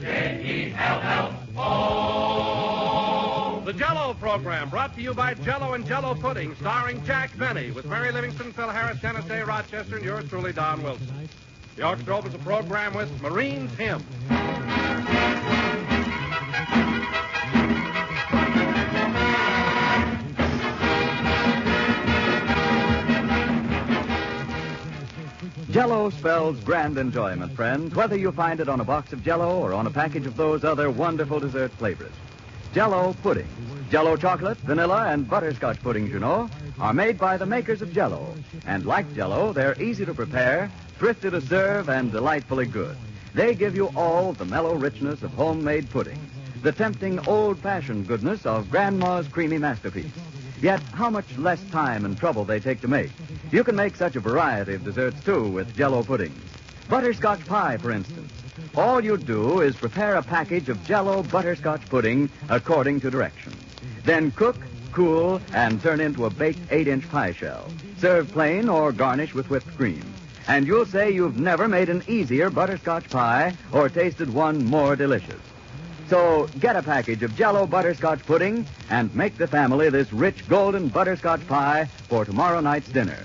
J-E-L-L-O. The Jell-O program, brought to you by Jell-O and Jell-O Pudding, starring Jack Benny, with Mary Livingston, Phil Harris, Dennis A. Rochester, and yours truly, Don Wilson. The orchestra opens the program with Marine's Hymn. Jell-O spells grand enjoyment, friends, whether you find it on a box of Jell-O or on a package of those other wonderful dessert flavors. Jell-O puddings, Jell-O chocolate, vanilla, and butterscotch puddings, you know, are made by the makers of Jell-O. And like Jell-O, they're easy to prepare, thrifty to serve, and delightfully good. They give you all the mellow richness of homemade puddings, the tempting old-fashioned goodness of Grandma's creamy masterpiece. Yet, how much less time and trouble they take to make. You can make such a variety of desserts, too, with Jell-O puddings. Butterscotch pie, for instance. All you do is prepare a package of Jell-O butterscotch pudding according to directions. Then cook, cool, and turn into a baked 8-inch pie shell. Serve plain or garnish with whipped cream. And you'll say you've never made an easier butterscotch pie or tasted one more delicious. So get a package of Jell-O butterscotch pudding and make the family this rich golden butterscotch pie for tomorrow night's dinner.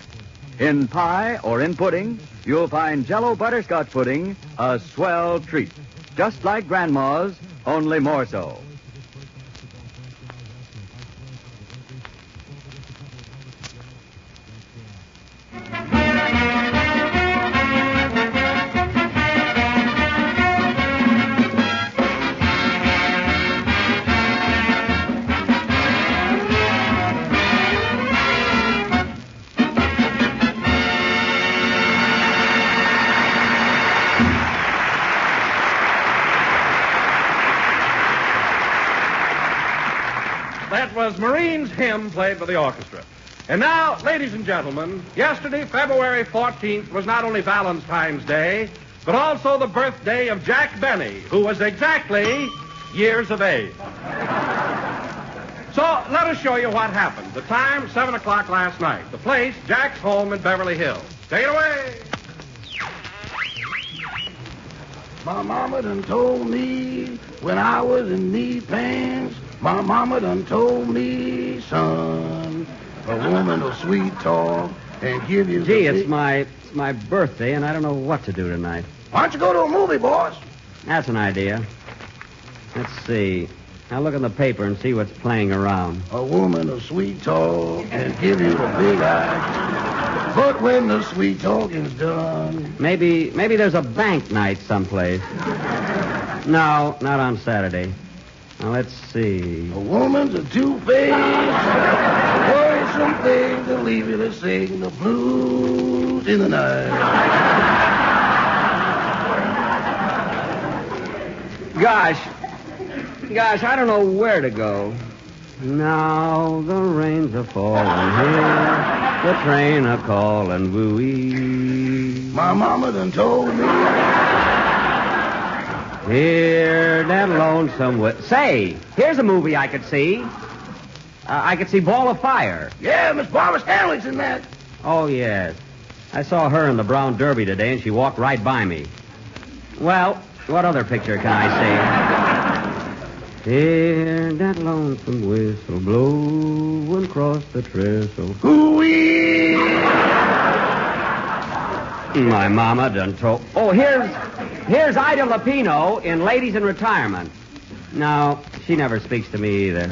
In pie or in pudding, you'll find Jell-O butterscotch pudding a swell treat. Just like Grandma's, only more so. That was Marine's Hymn, played by the orchestra. And now, ladies and gentlemen, yesterday, February 14th, was not only Valentine's Day, but also the birthday of Jack Benny, who was exactly years of age. So, let us show you what happened. The time, 7 o'clock last night. The place, Jack's home in Beverly Hills. Take it away. My mama done told me when I was in knee pants, my mama done told me, son, a woman will sweet talk and give you... Gee, it's my birthday, and I don't know what to do tonight. Why don't you go to a movie, boss? That's an idea. Let's see. I'll look in the paper and see what's playing around. A woman will sweet talk and give you the big eye. But when the sweet talking's done... Maybe there's a bank night someplace. No, not on Saturday. Now, let's see. A woman's a two-faced, worrisome thing to leave you to sing the blues in the night. Gosh, I don't know where to go. Now the rains are falling here, the train a calling, woo-wee. My mama done told me. Here, that lonesome Say, here's a movie I could see. I could see Ball of Fire. Yeah, Miss Barbara Stanley's in that. Oh, yes. I saw her in the Brown Derby today, and she walked right by me. Well, what other picture can I see? Hear that lonesome whistle blowing across the trestle. Hoo-wee! My mama done told... Oh, here's Ida Lupino in Ladies in Retirement. No, she never speaks to me either.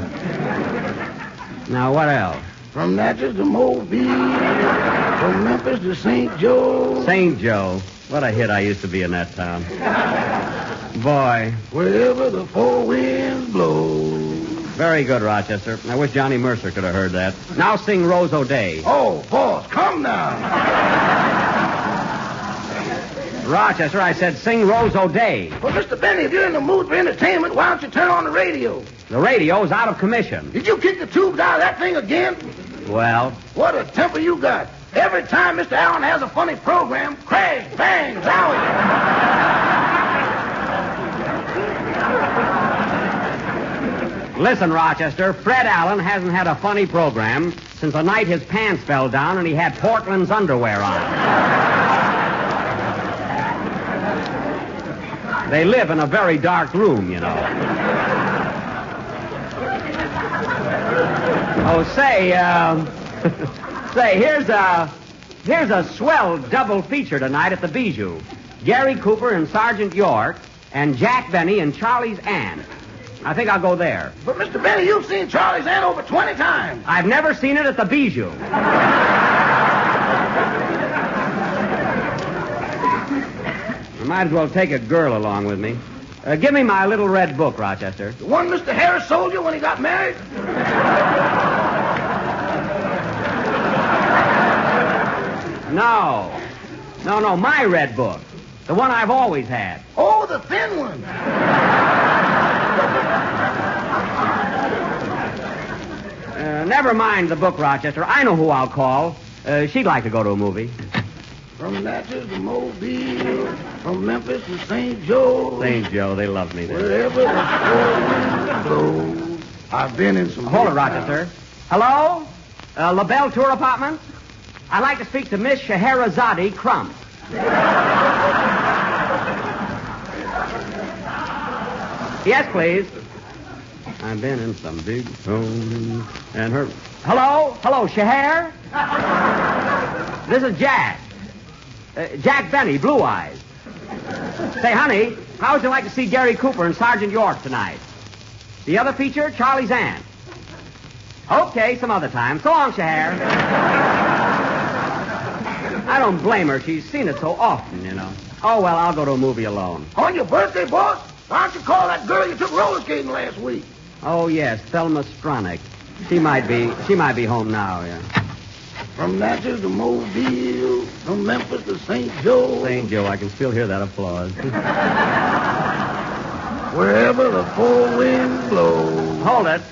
Now, what else? From Natchez to Mobile, from Memphis to St. Joe. St. Joe. What a hit I used to be in that town. Boy. Wherever the four winds blow. Very good, Rochester. I wish Johnny Mercer could have heard that. Now sing Rose O'Day. Oh, boss, come now. Rochester, I said sing Rose O'Day. Well, Mr. Benny, if you're in the mood for entertainment, why don't you turn on the radio? The radio's out of commission. Did you kick the tubes out of that thing again? Well? What a temper you got. Every time Mr. Allen has a funny program, crash, bang, zowie. Listen, Rochester, Fred Allen hasn't had a funny program since the night his pants fell down and he had Portland's underwear on. They live in a very dark room, you know. Oh, say, say, here's a swell double feature tonight at the Bijou. Gary Cooper and Sergeant York, and Jack Benny and Charlie's aunt. I think I'll go there. But, Mr. Benny, you've seen Charlie's aunt over 20 times. I've never seen it at the Bijou. I might as well take a girl along with me. Give me my little red book, Rochester. The one Mr. Harris sold you when he got married? No, my red book. The one I've always had. Oh, the thin one. Never mind the book, Rochester. I know who I'll call. She'd like to go to a movie. From Natchez to Mobile, from Memphis to St. Joe. St. Joe, they love me there. Wherever the wind blows. I've been in some... Hold it, Rochester. Hello? LaBelle Tour Apartments? I'd like to speak to Miss Scheherazade Crump. Yes, please. I've been in some big homes and her... Hello? Hello, Scheher? This is Jack. Jack Benny, Blue Eyes. Say, honey, how would you like to see Gary Cooper and Sergeant York tonight? The other feature, Charlie's aunt. Okay, some other time. So long, Scheher. I don't blame her. She's seen it so often, you know. Oh, well, I'll go to a movie alone. On your birthday, boss? Why don't you call that girl you took roller skating last week? Oh, yes, Thelma Stronach. She might be home now, yeah. From Natchez to Mobile, from Memphis to St. Joe. St. Joe, I can still hear that applause. Wherever the full wind blows. Hold it.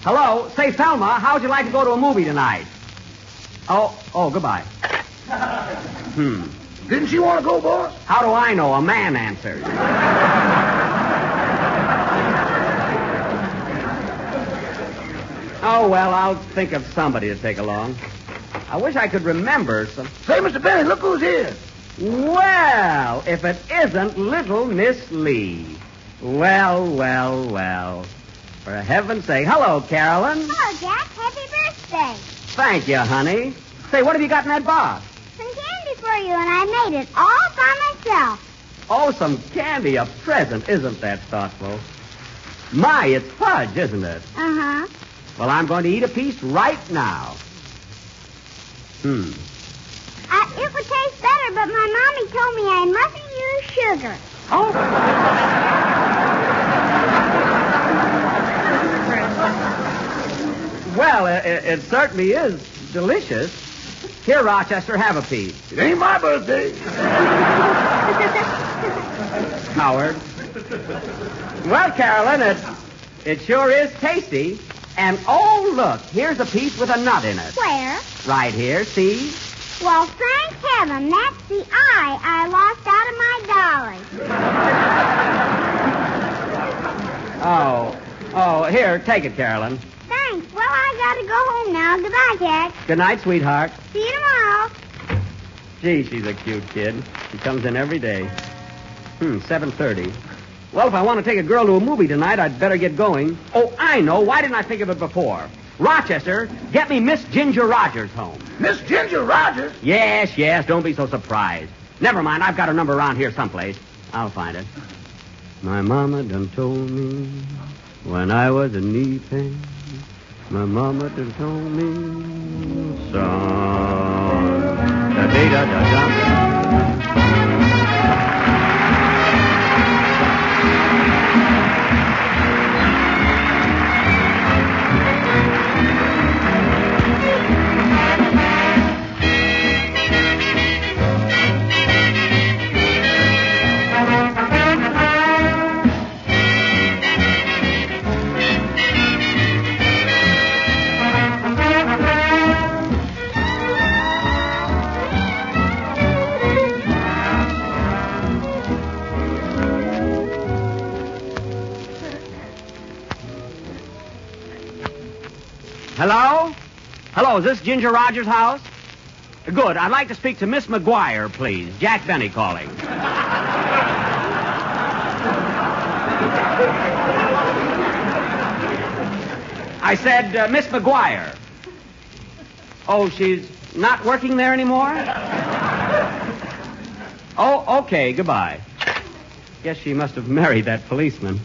Hello? Say, Thelma, how'd you like to go to a movie tonight? Oh, goodbye. Didn't she want to go, boss? How do I know? A man answered. Oh, well, I'll think of somebody to take along. I wish I could remember some... Say, Mr. Benny, look who's here. Well, if it isn't little Miss Lee. Well. For heaven's sake. Hello, Carolyn. Hello, Jack. Happy birthday. Thank you, honey. Say, what have you got in that box? Some candy for you, and I made it all by myself. Oh, some candy, a present. Isn't that thoughtful? My, it's fudge, isn't it? Uh-huh. Well, I'm going to eat a piece right now. It would taste better, but my mommy told me I mustn't use sugar. Oh. Well, it certainly is delicious. Here, Rochester, have a piece. It ain't my birthday. Howard. Well, Carolyn, it sure is tasty. And, oh, look, here's a piece with a nut in it. Where? Right here, see? Well, thank heaven, that's the eye I lost out of my dolly. Oh, here, take it, Carolyn. Thanks. Well, I gotta go home now. Goodbye, Jack. Good night, sweetheart. See you tomorrow. Gee, she's a cute kid. She comes in every day. 7:30. Well, if I want to take a girl to a movie tonight, I'd better get going. Oh, I know. Why didn't I think of it before? Rochester, get me Miss Ginger Rogers home. Miss Ginger Rogers? Yes. Don't be so surprised. Never mind. I've got her number around here someplace. I'll find it. My mama done told me when I was a knee pain. My mama done told me son. Da-dee-da-da-da. Hello, is this Ginger Rogers' house? Good. I'd like to speak to Miss McGuire, please. Jack Benny calling. I said, Miss McGuire. Oh, she's not working there anymore? Oh, okay, goodbye. Guess she must have married that policeman.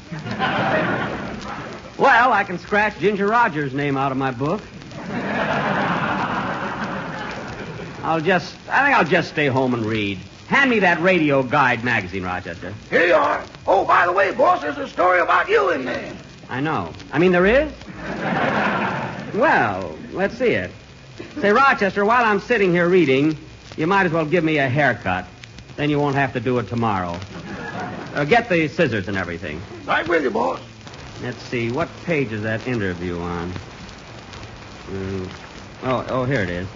Well, I can scratch Ginger Rogers' name out of my book. I think I'll just stay home and read. Hand me that Radio Guide magazine, Rochester. Here you are. Oh, by the way, boss, there's a story about you in there. I know. I mean, there is? Well, let's see it. Say, Rochester, while I'm sitting here reading, you might as well give me a haircut. Then you won't have to do it tomorrow. Get the scissors and everything. Right with you, boss. Let's see. What page is that interview on? Oh, here it is.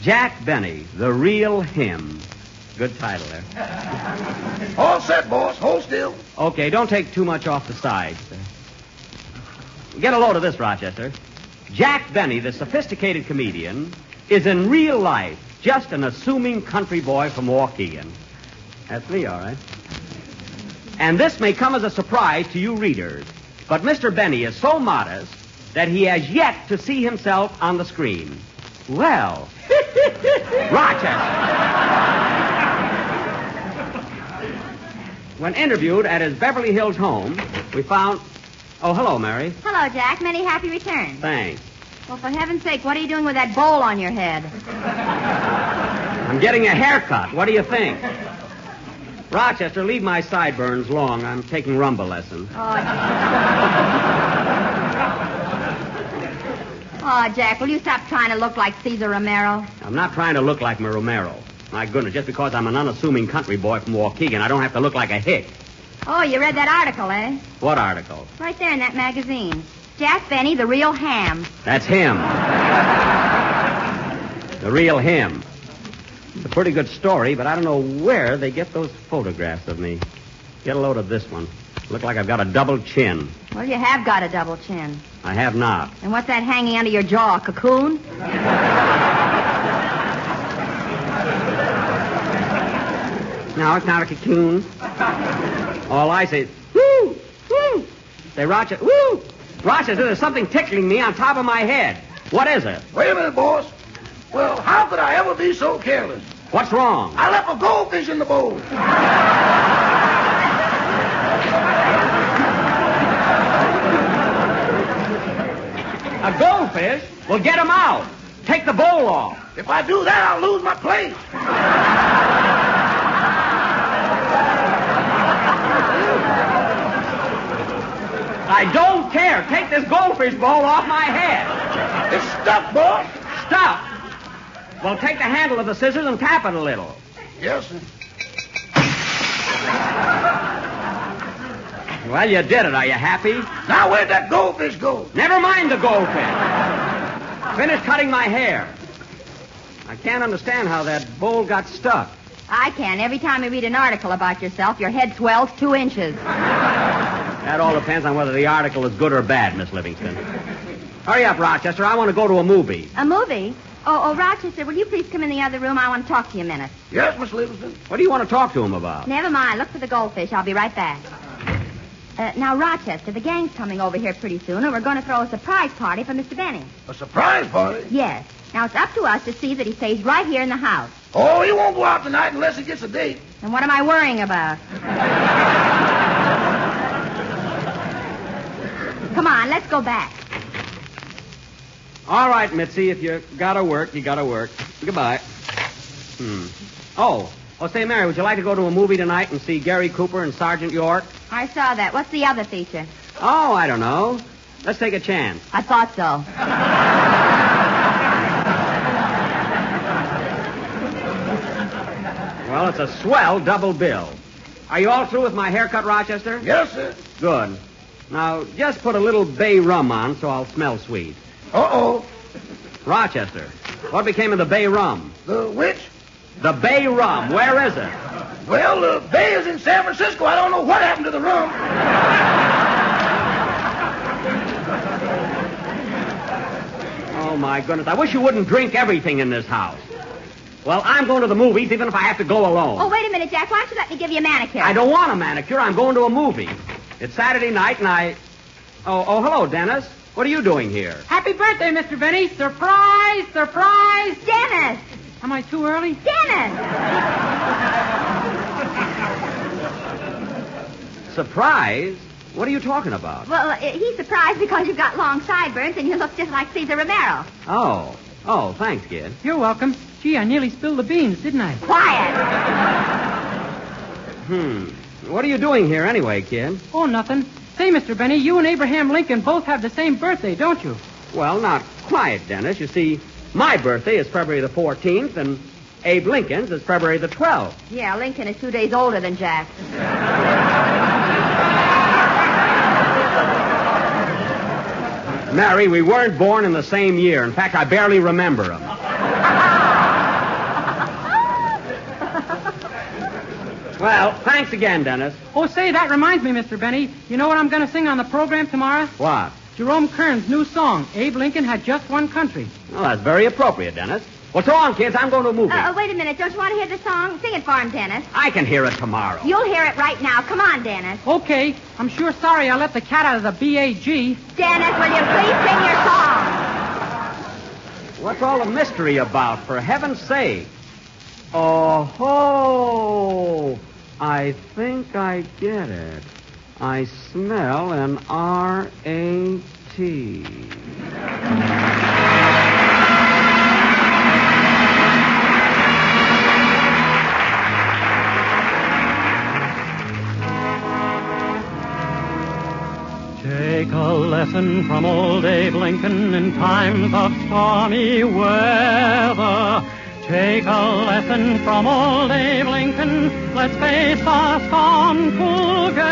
Jack Benny, The Real Him. Good title there. All set, boss. Hold still. Okay, don't take too much off the sides. Get a load of this, Rochester. Jack Benny, the sophisticated comedian, is in real life just an assuming country boy from Waukegan. That's me, all right. And this may come as a surprise to you readers, but Mr. Benny is so modest that he has yet to see himself on the screen. Well, Rochester. When interviewed at his Beverly Hills home, we found... Oh, hello, Mary. Hello, Jack. Many happy returns. Thanks. Well, for heaven's sake, what are you doing with that bowl on your head? I'm getting a haircut. What do you think? Rochester, leave my sideburns long. I'm taking rumba lessons. Oh, Jack, will you stop trying to look like Cesar Romero? I'm not trying to look like my Romero. My goodness, just because I'm an unassuming country boy from Waukegan, I don't have to look like a hick. Oh, you read that article, eh? What article? Right there in that magazine. Jack Benny, The Real Ham. That's him. The Real Him. It's a pretty good story, but I don't know where they get those photographs of me. Get a load of this one. Look like I've got a double chin. Well, you have got a double chin. I have not. And what's that hanging under your jaw, a cocoon? No, it's not a cocoon. All I say is, woo, woo. Say, Rochester, woo. Rochester, there's something tickling me on top of my head. What is it? Wait a minute, boss. Well, how could I ever be so careless? What's wrong? I left a goldfish in the bowl. A goldfish? Well, get him out. Take the bowl off. If I do that, I'll lose my place. I don't care. Take this goldfish bowl off my head. It's stuck, boss. Stuck? Well, take the handle of the scissors and tap it a little. Yes, sir. Well, you did it. Are you happy? Now, where'd that goldfish go? Never mind the goldfish. Finish cutting my hair. I can't understand how that bowl got stuck. I can. Every time you read an article about yourself, your head swells 2 inches. That all depends on whether the article is good or bad, Miss Livingston. Hurry up, Rochester. I want to go to a movie. A movie? Oh, Rochester, will you please come in the other room? I want to talk to you a minute. Yes, Miss Livingston. What do you want to talk to him about? Never mind. Look for the goldfish. I'll be right back. Now, Rochester, the gang's coming over here pretty soon, and we're going to throw a surprise party for Mr. Benny. A surprise party? Yes. Now, it's up to us to see that he stays right here in the house. Oh, he won't go out tonight unless he gets a date. And what am I worrying about? Come on, let's go back. All right, Mitzi, if you gotta work, you gotta work. Goodbye. Oh, say, Mary, would you like to go to a movie tonight and see Gary Cooper and Sergeant York? I saw that. What's the other feature? Oh, I don't know. Let's take a chance. I thought so. Well, it's a swell double bill. Are you all through with my haircut, Rochester? Yes, sir. Good. Now, just put a little bay rum on so I'll smell sweet. Uh-oh. Rochester, what became of the bay rum? The which? The bay rum. Where is it? Well, the bay is in San Francisco. I don't know what happened to the rum. Oh, my goodness. I wish you wouldn't drink everything in this house. Well, I'm going to the movies even if I have to go alone. Oh, wait a minute, Jack. Why don't you let me give you a manicure? I don't want a manicure. I'm going to a movie. It's Saturday night, and Oh, hello, Dennis. What are you doing here? Happy birthday, Mr. Benny. Surprise! Surprise! Dennis! Am I too early? Dennis! Surprise? What are you talking about? Well, he's surprised because you've got long sideburns and you look just like Cesar Romero. Oh, thanks, kid. You're welcome. Gee, I nearly spilled the beans, didn't I? Quiet! What are you doing here anyway, kid? Oh, nothing. Say, Mr. Benny, you and Abraham Lincoln both have the same birthday, don't you? Well, not quite, Dennis. You see, my birthday is February the 14th, and Abe Lincoln's is February the 12th. Yeah, Lincoln is 2 days older than Jack. Mary, we weren't born in the same year. In fact, I barely remember him. Well, thanks again, Dennis. Oh, say, that reminds me, Mr. Benny. You know what I'm going to sing on the program tomorrow? What? Jerome Kern's new song, Abe Lincoln Had Just One Country. Well, that's very appropriate, Dennis. Well, so on, kids. I'm going to a movie. Wait a minute. Don't you want to hear the song? Sing it for him, Dennis. I can hear it tomorrow. You'll hear it right now. Come on, Dennis. Okay. I'm sure sorry I let the cat out of the B.A.G. Dennis, will you please sing your song? What's all the mystery about, for heaven's sake? Oh-ho! I think I get it. I smell an R.A.T. Take a lesson from old Abe Lincoln in times of stormy weather. Take a lesson from old Abe Lincoln. Let's face the storm together.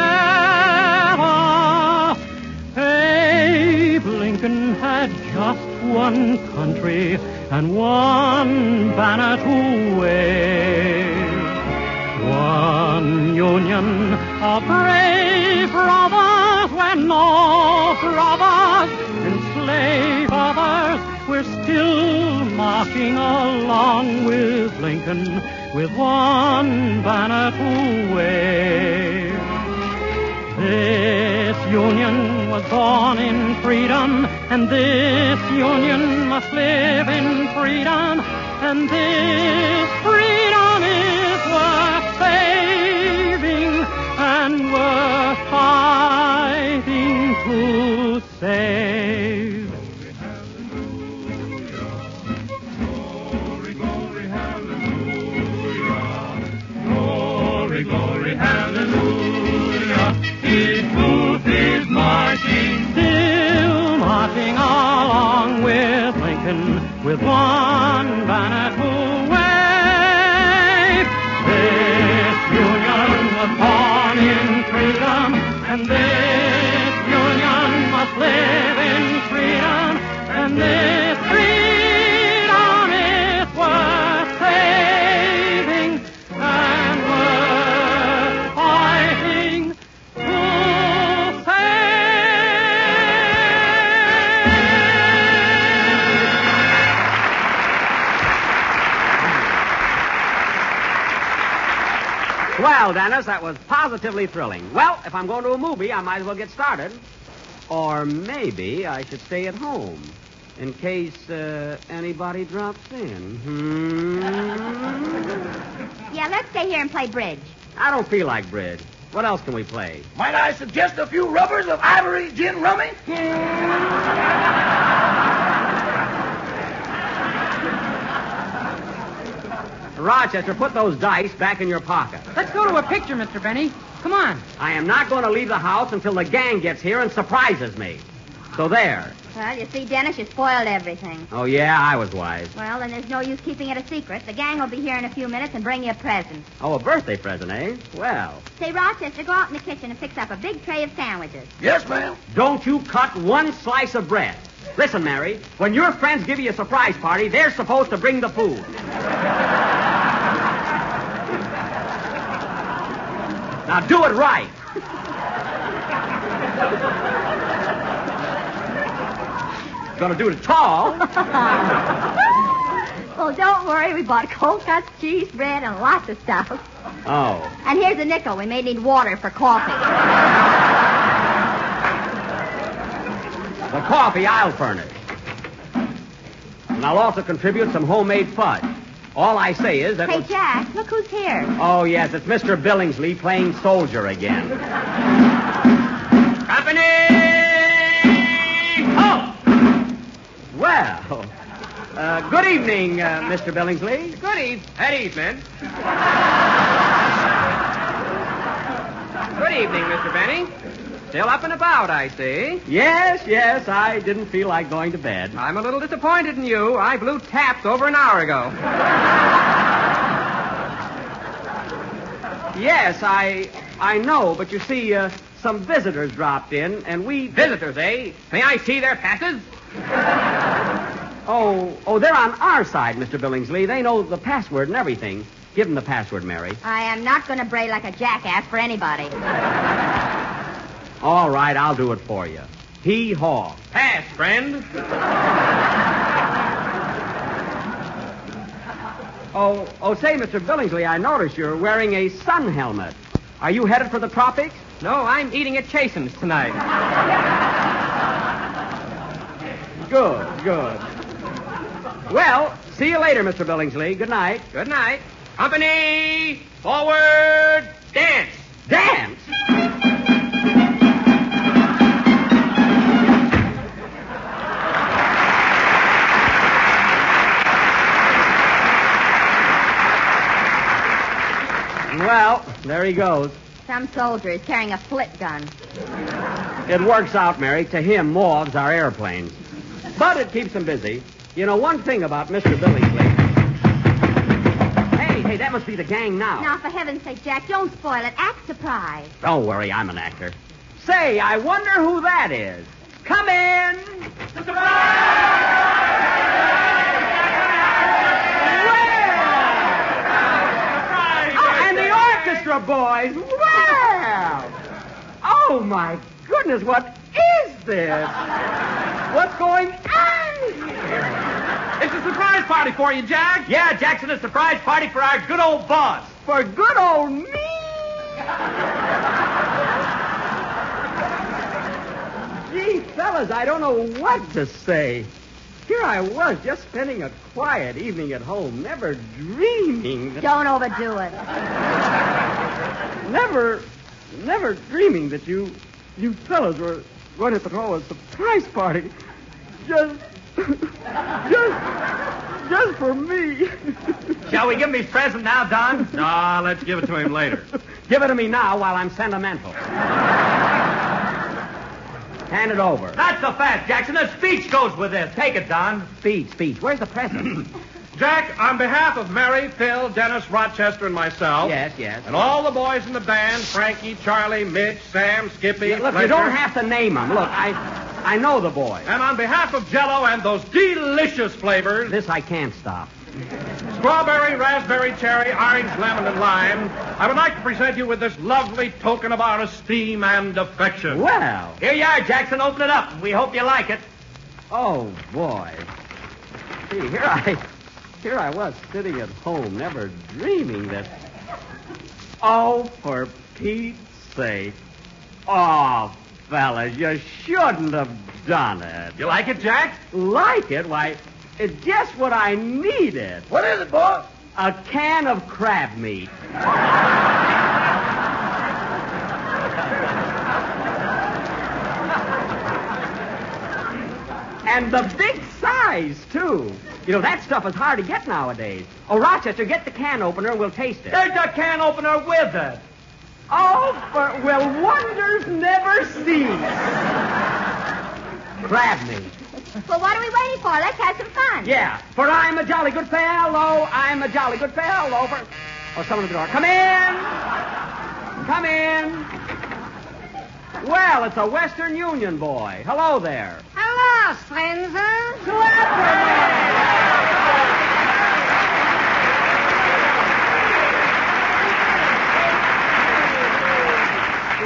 Abe Lincoln had just one country and one banner to wave. One union of brave brothers when no brothers enslave others. We're still marching along with Lincoln with one banner to wave. This union was born in freedom, and this union must live in freedom, and this freedom is worth saving and worth fighting to save. Glory, hallelujah. His truth is marching, still marching along with Lincoln, with one banner to wave. This union was born in freedom, and this union must live in freedom, and this freedom is worth saving and worth fighting to Well, Dennis, that was positively thrilling. Well, if I'm going to a movie, I might as well get started. Or maybe I should stay at home in case anybody drops in. Yeah, let's stay here and play bridge. I don't feel like bridge. What else can we play? Might I suggest a few rubbers of ivory gin rummy? Rochester, put those dice back in your pocket. Let's go to a picture, Mr. Benny. Come on. I am not going to leave the house until the gang gets here and surprises me. So there. Well, you see, Dennis, you spoiled everything. Oh, yeah, I was wise. Well, then there's no use keeping it a secret. The gang will be here in a few minutes and bring you a present. Oh, a birthday present, eh? Well, Say, Rochester, go out in the kitchen and fix up a big tray of sandwiches. Yes, ma'am. don't you cut one slice of bread. Listen, Mary, when your friends give you a surprise party, they're supposed to bring the food. Now, do it right. Gonna do it tall. Well, don't worry. We bought cold cuts, cheese, bread, and lots of stuff. Oh. And here's a nickel. We may need water for coffee. coffee I'll furnish. And I'll also contribute some homemade fudge. All I say is that... Hey, Jack, look who's here. Oh, yes, it's Mr. Billingsley playing soldier again. Company! Oh! Well, good evening, Mr. Billingsley. Good evening. Good evening, Mr. Benny. Still up and about, I see. Yes, I didn't feel like going to bed. I'm a little disappointed in you. I blew taps over an hour ago. Yes, I know, but you see, some visitors dropped in, and we... Visitors, eh? May I see their passes? Oh, they're on our side, Mr. Billingsley. They know the password and everything. Give them the password, Mary. I am not going to bray like a jackass for anybody. All right, I'll do it for you. Hee-haw. Pass, friend. Say, Mr. Billingsley, I notice you're wearing a sun helmet. Are you headed for the tropics? No, I'm eating at Chasen's tonight. Good. Well, see you later, Mr. Billingsley. Good night. Good night. Company, forward, dance. Dance? Well, there he goes. Some soldier is carrying a flit gun. It works out, Mary. To him, moths are airplanes. But it keeps him busy. You know, one thing about Mr. Billingsley... Hey, that must be the gang now. Now, for heaven's sake, Jack, don't spoil it. Act surprised. Don't worry, I'm an actor. Say, I wonder who that is. Come in! And the orchestra boys! Well! Oh, my goodness, what is this? What's going on here? It's a surprise party for you, Jack. Yeah, Jackson, a surprise party for our good old boss. For good old me? Gee, fellas, I don't know what to say. Here I was, just spending a quiet evening at home, never dreaming that... Don't overdo it. Never dreaming that you fellas were going to throw a surprise party. Just for me. Shall we give him his present now, Don? No, let's give it to him later. Give it to me now while I'm sentimental. Hand it over. Not so fast, Jackson. A speech goes with this. Take it, Don. Speech. Where's the present? Jack, on behalf of Mary, Phil, Dennis, Rochester, and myself... Yes. And all the boys in the band, Frankie, Charlie, Mitch, Sam, Skippy... Look, Fletcher, you don't have to name them. Look, I know the boys. And on behalf of Jell-O and those delicious flavors... This I can't stop. Strawberry, raspberry, cherry, orange, lemon, and lime, I would like to present you with this lovely token of our esteem and affection. Well. Here you are, Jackson. Open it up. We hope you like it. Oh, boy. See, here I was sitting at home, never dreaming that... Oh, for Pete's sake. Oh, fellas, you shouldn't have done it. You like it, Jack? Like it? Why, it's just what I needed. What is it, boy? A can of crab meat. And the big size, too. You know, that stuff is hard to get nowadays. Oh, Rochester, get the can opener and we'll taste it. There's a can opener with it. Oh, will wonders never cease. Crab meat. Well, what are we waiting for? Let's have some fun. Yeah, for I'm a jolly good fellow. I'm a jolly good fellow. Oh, someone at the door. Come in. Well, it's a Western Union boy. Hello there. Hello, stranger.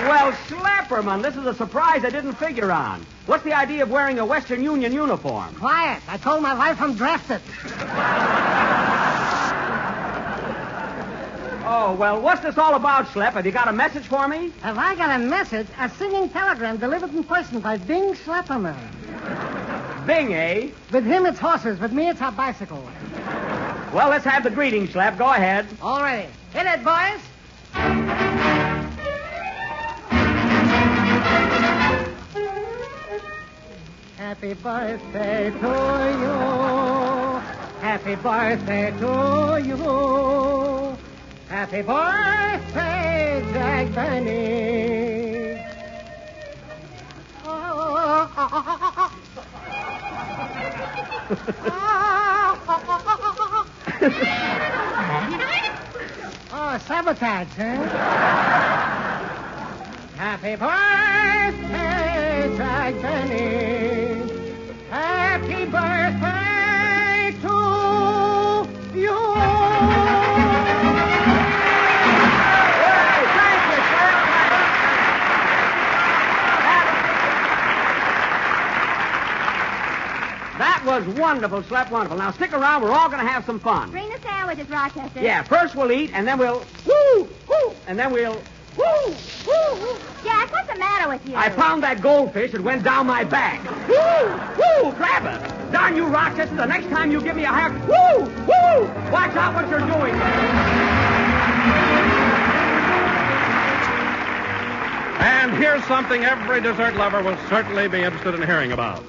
Well, Schlepperman, this is a surprise I didn't figure on. What's the idea of wearing a Western Union uniform? Quiet. I told my wife I'm drafted. Oh, well, what's this all about, Schlep? Have you got a message for me? Have I got a message? A singing telegram delivered in person by Bing Schlepperman. Bing, eh? With him, it's horses. With me, it's a bicycle. Well, let's have the greeting, Schlep. Go ahead. All righty. Hit it, boys. Happy birthday to you. Happy birthday to you. Happy birthday, Jack Benny. Oh, sabotage, huh? Happy birthday, Jack Benny. Happy birthday to you. Thank you, sir. That was wonderful, Schlep, wonderful. Now, stick around. We're all going to have some fun. Bring the sandwiches, Rochester. Yeah, first we'll eat, and then we'll... Woo! Woo! And then we'll... Woo! Woo! Woo! Jack, what's the matter with you? I found that goldfish. It went down my back. Woo! Woo! Grab it! Darn you, Rochester. The next time you give me a hack... Woo! Woo! Watch out what you're doing. And here's something every dessert lover will certainly be interested in hearing about.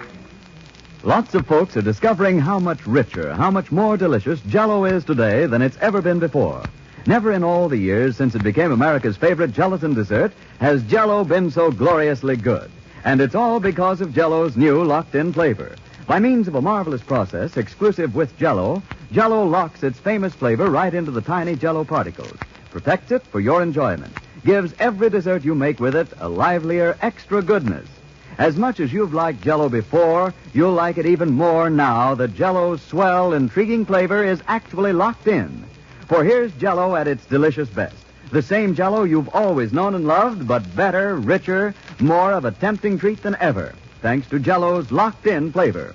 Lots of folks are discovering how much richer, how much more delicious Jell-O is today than it's ever been before. Never in all the years since it became America's favorite gelatin dessert has Jell-O been so gloriously good. And it's all because of Jell-O's new locked-in flavor. By means of a marvelous process exclusive with Jell-O, Jell-O locks its famous flavor right into the tiny Jell-O particles, protects it for your enjoyment, gives every dessert you make with it a livelier, extra goodness. As much as you've liked Jell-O before, you'll like it even more now that Jell-O's swell, intriguing flavor is actually locked in. For here's Jell-O at its delicious best. The same Jell-O you've always known and loved, but better, richer, more of a tempting treat than ever, thanks to Jell-O's locked-in flavor.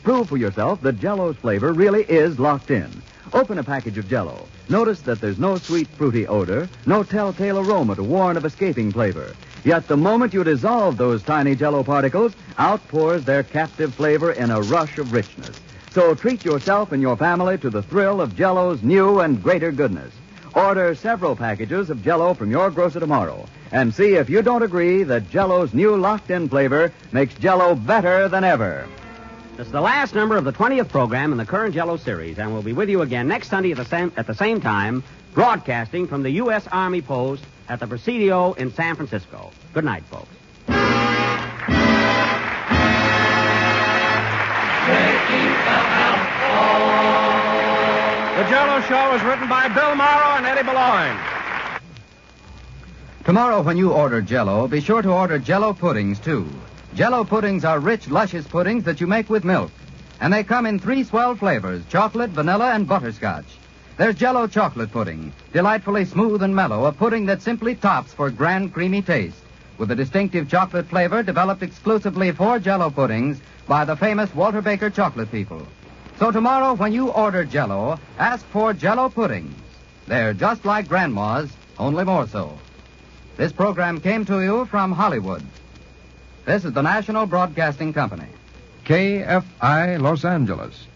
Prove for yourself that Jell-O's flavor really is locked in. Open a package of Jell-O. Notice that there's no sweet, fruity odor, no telltale aroma to warn of escaping flavor. Yet the moment you dissolve those tiny Jell-O particles, out pours their captive flavor in a rush of richness. So treat yourself and your family to the thrill of Jell-O's new and greater goodness. Order several packages of Jell-O from your grocer tomorrow and see if you don't agree that Jell-O's new locked-in flavor makes Jell-O better than ever. This is the last number of the 20th program in the current Jell-O series, and we'll be with you again next Sunday at the same time, broadcasting from the U.S. Army Post at the Presidio in San Francisco. Good night, folks. The Jell-O Show is written by Bill Morrow and Eddie Boulogne. Tomorrow when you order Jell-O, be sure to order Jell-O puddings, too. Jell-O puddings are rich, luscious puddings that you make with milk. And they come in 3 swell flavors, chocolate, vanilla, and butterscotch. There's Jell-O chocolate pudding, delightfully smooth and mellow, a pudding that simply tops for grand creamy taste, with a distinctive chocolate flavor developed exclusively for Jell-O puddings by the famous Walter Baker chocolate people. So tomorrow when you order Jell-O, ask for Jell-O puddings. They're just like Grandma's, only more so. This program came to you from Hollywood. This is the National Broadcasting Company. KFI Los Angeles.